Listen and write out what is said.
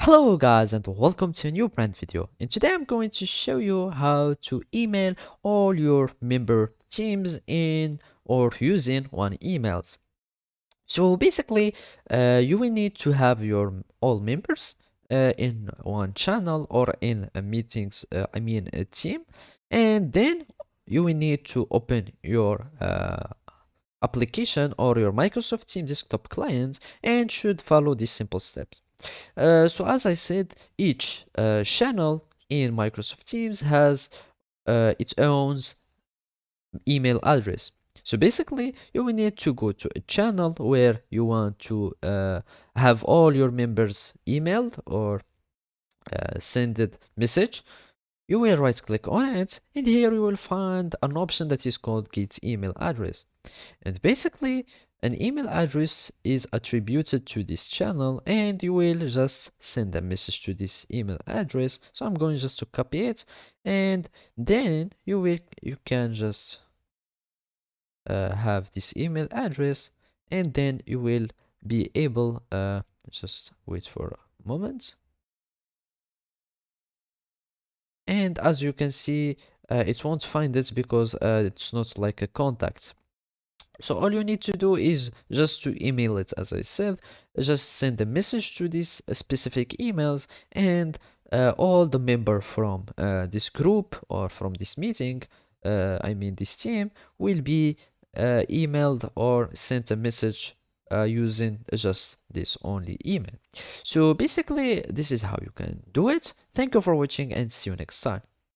Hello guys and welcome to a new brand video, and today I'm going to show you how to email all your member teams in or using one emails. So basically you will need to have your all members in one channel or in a meetings, a team, and then you will need to open your application or your Microsoft Teams desktop client and should follow these simple steps. So as I said, each channel in Microsoft Teams has its own email address. So basically, you will need to go to a channel where you want to have all your members emailed or send it message. You will right click on it, and here you will find an option that is called Get Email Address. And basically, an email address is attributed to this channel, and you will just send a message to this email address. So I'm going just to copy it, and then you can just have this email address, and then you will be able just wait for a moment. And as you can see, it won't find it because it's not like a contact. So all you need to do is just to email it, as I said, just send a message to these specific emails, and all the member from this group or from this meeting, this team, will be emailed or sent a message using just this only email. So basically, this is how you can do it. Thank you for watching and see you next time.